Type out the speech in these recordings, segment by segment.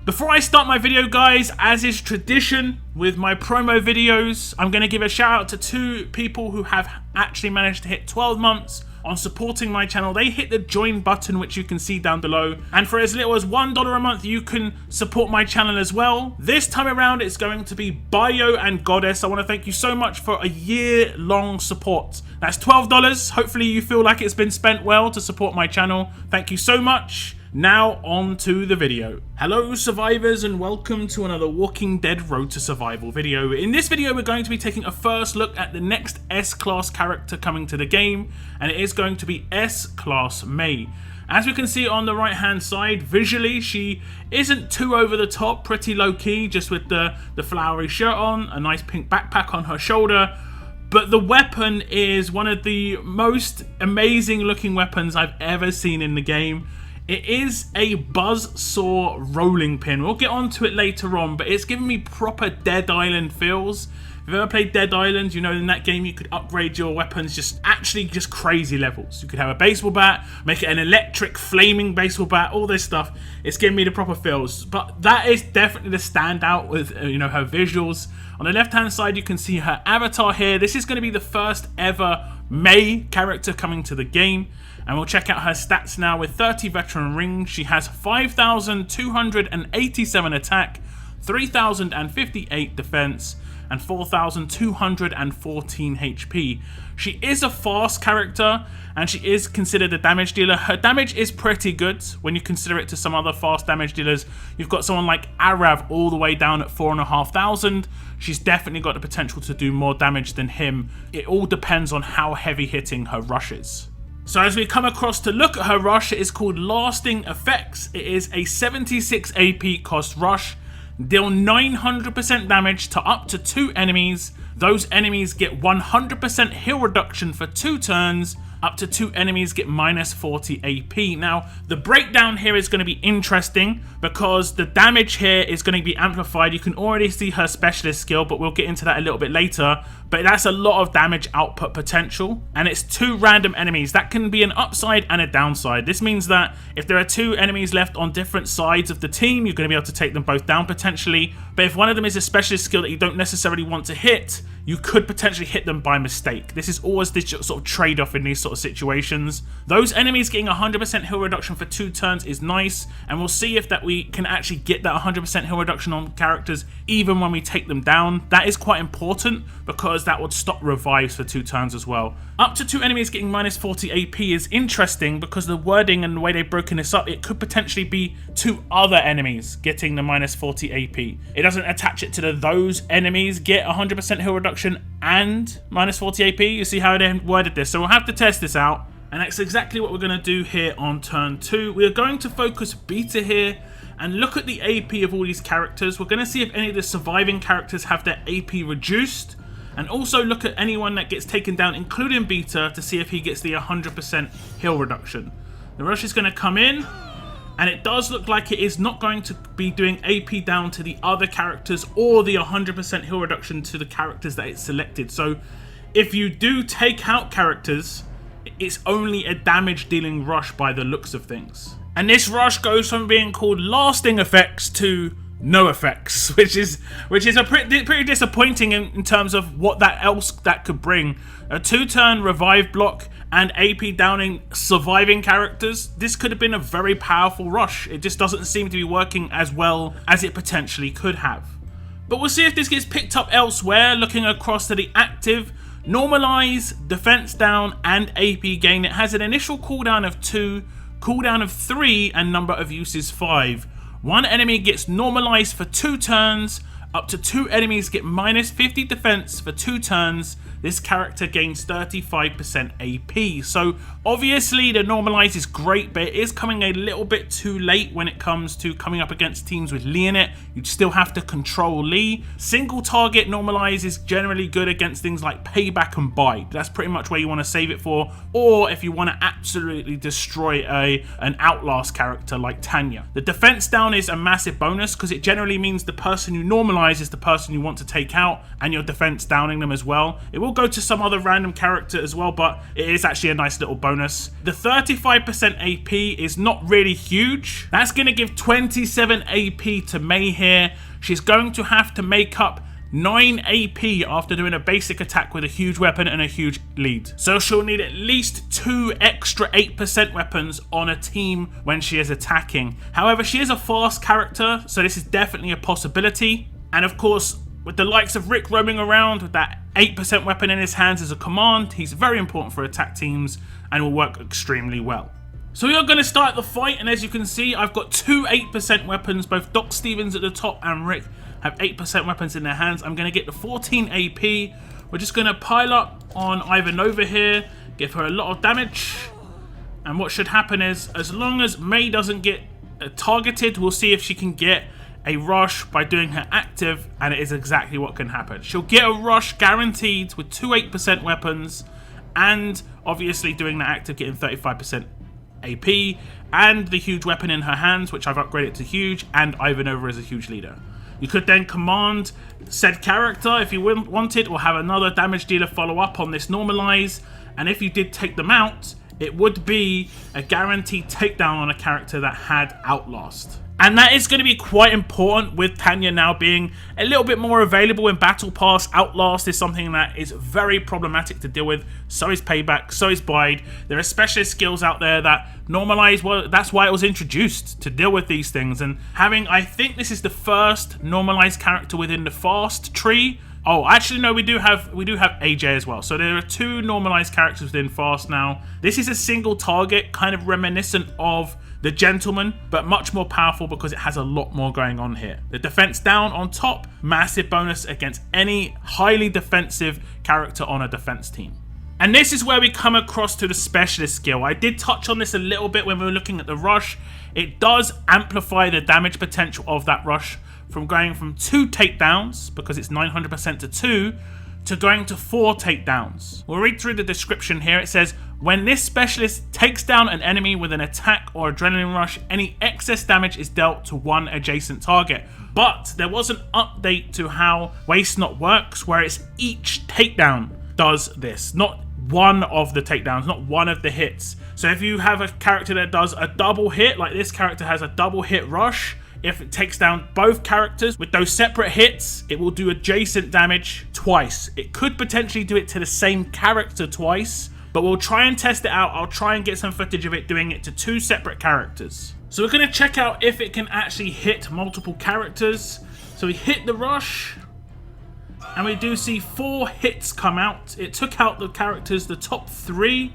Before I start my video, guys, as is tradition with my promo videos, I'm going to give a shout out to 2 people who have actually managed to hit 12 months on supporting my channel. They hit the join button, which you can see down below, and for as little as $1 a month you can support my channel as well. This time around it's going to be Bio and Goddess. I want to thank you so much for a year-long support. That's $12. Hopefully you feel like it's been spent well to support my channel. Thank you so much. Now on to the video. Hello survivors and welcome to another Walking Dead Road to Survival video. In this video we're going to be taking a first look at the next S-Class character coming to the game, and it is going to be S-Class May. As we can see on the right hand side, visually she isn't too over the top, pretty low key, just with the flowery shirt on, a nice pink backpack on her shoulder. But the weapon is one of the most amazing looking weapons I've ever seen in the game. It is a buzzsaw rolling pin. We'll get onto it later on, but it's giving me proper Dead Island feels. If you've ever played Dead Island, you know in that game you could upgrade your weapons just crazy levels. You could have a baseball bat, make it an electric flaming baseball bat, all this stuff. It's giving me the proper feels. But that is definitely the standout with her visuals. On the left hand side you can see her avatar here. This is going to be the first ever May character coming to the game. And we'll check out her stats now. With 30 veteran rings, she has 5,287 attack, 3,058 defense, and 4,214 HP. She is a fast character, and she is considered a damage dealer. Her damage is pretty good when you consider it to some other fast damage dealers. You've got someone like Arav all the way down at 4,500. She's definitely got the potential to do more damage than him. It all depends on how heavy hitting her rush is. So as we come across to look at her rush, it is called Lasting Effects. It is a 76 AP cost rush. Deal 900% damage to up to 2 enemies. Those enemies get 100% heal reduction for 2 turns. Up to 2 enemies get minus 40 AP. Now, the breakdown here is going to be interesting because the damage here is going to be amplified. You can already see her specialist skill, but we'll get into that a little bit later. But that's a lot of damage output potential, and it's 2 random enemies. That can be an upside and a downside. This means that if there are 2 enemies left on different sides of the team, you're going to be able to take them both down potentially. But if one of them is a specialist skill that you don't necessarily want to hit, you could potentially hit them by mistake. This is always this sort of trade-off in these sort of situations. Those enemies getting 100% heal reduction for 2 turns is nice, and we'll see if that we can actually get that 100% heal reduction on characters even when we take them down. That is quite important because that would stop revives for 2 turns as well. Up to 2 enemies getting minus 40 AP is interesting because the wording and the way they've broken this up, it could potentially be 2 other enemies getting the minus 40 AP. It doesn't attach it to those enemies get 100% heal reduction and minus 40 AP. You see how they worded this, so we'll have to test this out, and that's exactly what we're going to do here on turn 2. We are going to focus beta here and look at the AP of all these characters. We're going to see if any of the surviving characters have their AP reduced, and also look at anyone that gets taken down, including beta, to see if he gets the 100% heal reduction. The rush is going to come in, and it does look like it is not going to be doing AP down to the other characters or the 100% heal reduction to the characters that it's selected. So if you do take out characters, it's only a damage dealing rush by the looks of things. And this rush goes from being called Lasting Effects to no effects, which is a pretty disappointing in terms of what else that could bring. A 2-turn revive block and AP downing surviving characters. This could have been a very powerful rush. It just doesn't seem to be working as well as it potentially could have. But we'll see if this gets picked up elsewhere. Looking across to the active, normalize, defense down, and AP gain. It has an initial cooldown of 2, cooldown of 3, and number of uses 5. 1 enemy gets normalized for 2 turns. Up to 2 enemies get minus 50 defense for 2 turns. This character gains 35% AP. So obviously the normalize is great, but it is coming a little bit too late when it comes to coming up against teams with Lee in it. You'd still have to control Lee. Single target normalize is generally good against things like Payback and Bite. That's pretty much where you want to save it for. Or if you want to absolutely destroy an Outlast character like Tanya. The defense down is a massive bonus because it generally means the person who normalizes normalize is the person you want to take out and your defense downing them as well. It will go to some other random character as well, but it is actually a nice little bonus. The 35% AP is not really huge. That's going to give 27 AP to Mei here. She's going to have to make up 9 AP after doing a basic attack with a huge weapon and a huge lead. So she'll need at least 2 extra 8% weapons on a team when she is attacking. However, she is a fast character, so this is definitely a possibility. And of course, with the likes of Rick roaming around with that 8% weapon in his hands as a command, he's very important for attack teams and will work extremely well. So we are going to start the fight, and as you can see, I've got 2 8% weapons. Both Doc Stevens at the top and Rick have 8% weapons in their hands. I'm going to get the 14 AP. We're just going to pile up on Ivanova here, give her a lot of damage. And what should happen is, as long as Mei doesn't get targeted, we'll see if she can get a rush by doing her active, and it is exactly what can happen. She'll get a rush guaranteed with 2 8% weapons, and obviously doing the active, getting 35% AP, and the huge weapon in her hands, which I've upgraded to huge, and Ivanova as a huge leader. You could then command said character if you wanted, or have another damage dealer follow up on this normalize, and if you did take them out, it would be a guaranteed takedown on a character that had Outlast. And that is going to be quite important with Tanya now being a little bit more available in Battle Pass. Outlast is something that is very problematic to deal with. So is Payback, so is Bide. There are specialist skills out there that normalize. Well, that's why it was introduced, to deal with these things. And having, I think this is the first normalized character within the fast tree. Oh, actually, no, we do have AJ as well. So there are 2 normalized characters within fast now. This is a single target, kind of reminiscent of the Gentleman, but much more powerful because it has a lot more going on here. The defense down on top, massive bonus against any highly defensive character on a defense team. And this is where we come across to the specialist skill. I did touch on this a little bit when we were looking at the rush. It does amplify the damage potential of that rush from going from 2 takedowns, because it's 900% to 2, to going to 4 takedowns. We'll read through the description here. It says, when this specialist takes down an enemy with an attack or adrenaline rush, any excess damage is dealt to 1 adjacent target. But there was an update to how Waste Not works, where it's each takedown does this, not one of the takedowns, not one of the hits. So if you have a character that does a double hit, like this character has a double hit rush, if it takes down both characters with those separate hits, it will do adjacent damage twice. It could potentially do it to the same character twice, but we'll try and test it out. I'll try and get some footage of it doing it to 2 separate characters. So we're going to check out if it can actually hit multiple characters. So we hit the rush, and we do see 4 hits come out. It took out the characters, the top 3,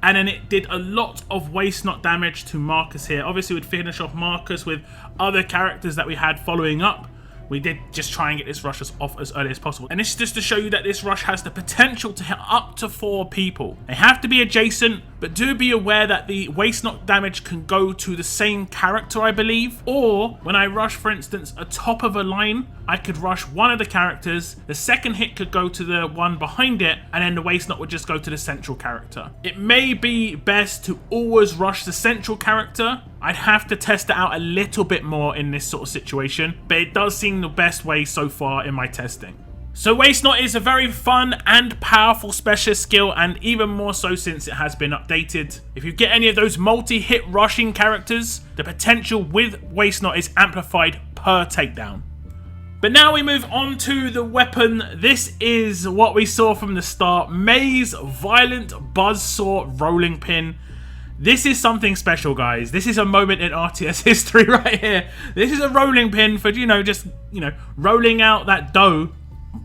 and then it did a lot of Waste Not damage to Marcus here. Obviously, we'd finish off Marcus with other characters that we had following up. We did just try and get this rush off as early as possible. And this is just to show you that this rush has the potential to hit up to 4 people. They have to be adjacent, but do be aware that the Waste Not damage can go to the same character, I believe. Or when I rush, for instance, a top of a line, I could rush one of the characters, the second hit could go to the one behind it, and then the Waste Not would just go to the central character. It may be best to always rush the central character. I'd have to test it out a little bit more in this sort of situation, but it does seem the best way so far in my testing. So Waste Not is a very fun and powerful specialist skill, and even more so since it has been updated. If you get any of those multi-hit rushing characters, the potential with Waste Not is amplified per takedown. But now we move on to the weapon. This is what we saw from the start, Mei's Violent Buzzsaw Rolling Pin. This is something special, guys. This is a moment in RTS history right here. This is a rolling pin for, just rolling out that dough,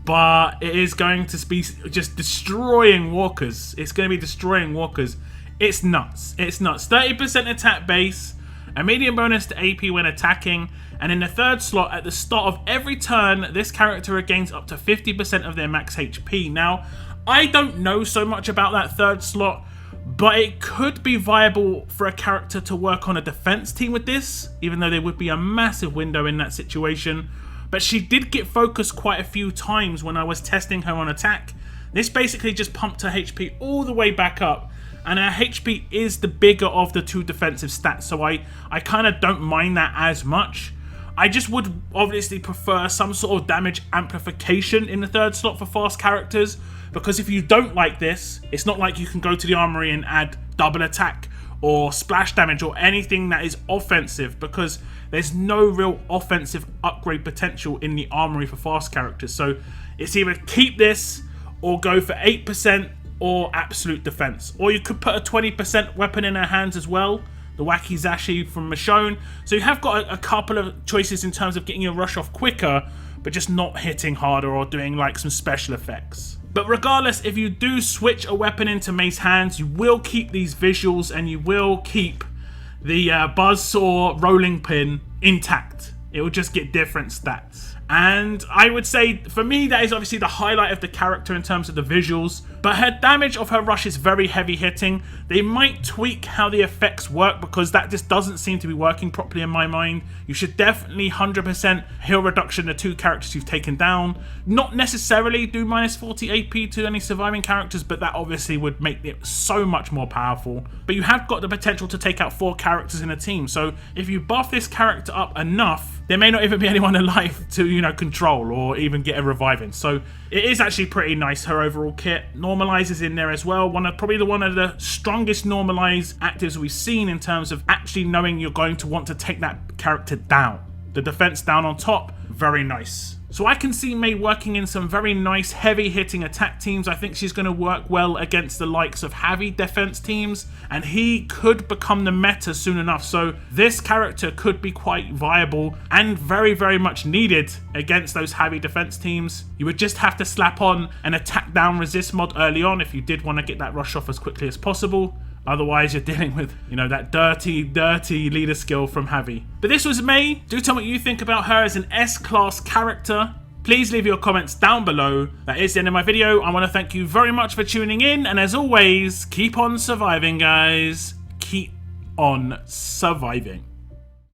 but it is going to be just destroying walkers. It's going to be destroying walkers. It's nuts. It's nuts. 30% attack base, a medium bonus to AP when attacking, and in the 3rd slot, at the start of every turn, this character regains up to 50% of their max HP. Now, I don't know so much about that 3rd slot, but it could be viable for a character to work on a defense team with this, even though there would be a massive window in that situation. But she did get focused quite a few times when I was testing her on attack. This basically just pumped her HP all the way back up, and her HP is the bigger of the 2 defensive stats, so I kind of don't mind that as much. I just would obviously prefer some sort of damage amplification in the third slot for fast characters, because if you don't like this, it's not like you can go to the armory and add double attack or splash damage or anything that is offensive, because there's no real offensive upgrade potential in the armory for fast characters. So it's either keep this or go for 8% or absolute defense. Or you could put a 20% weapon in her hands as well, the Wacky Zashi from Michonne. So you have got a couple of choices in terms of getting your rush off quicker, but just not hitting harder or doing like some special effects. But regardless, if you do switch a weapon into May's hands, you will keep these visuals and you will keep the buzzsaw rolling pin intact. It will just get different stats. And I would say, for me, that is obviously the highlight of the character in terms of the visuals. But her damage of her rush is very heavy hitting. They might tweak how the effects work, because that just doesn't seem to be working properly in my mind. You should definitely 100% heal reduction to 2 characters you've taken down. Not necessarily do minus 40 AP to any surviving characters, but that obviously would make it so much more powerful. But you have got the potential to take out 4 characters in a team. So if you buff this character up enough, there may not even be anyone alive to, you know, control or even get a reviving. So it is actually pretty nice, her overall kit. Normalizes in there as well. Probably one of the strongest normalize actives we've seen in terms of actually knowing you're going to want to take that character down. The defense down on top, very nice. So I can see May working in some very nice heavy hitting attack teams. I think she's going to work well against the likes of heavy defense teams, and he could become the meta soon enough. So this character could be quite viable and very, very much needed against those heavy defense teams. You would just have to slap on an attack down resist mod early on if you did want to get that rush off as quickly as possible. Otherwise, you're dealing with, you know, that dirty leader skill from Heavy. But this was May. Do tell me what you think about her as an S-class character. Please leave your comments down below. That is the end of my video. I want to thank you very much for tuning in. And as always, keep on surviving, guys. Keep on surviving.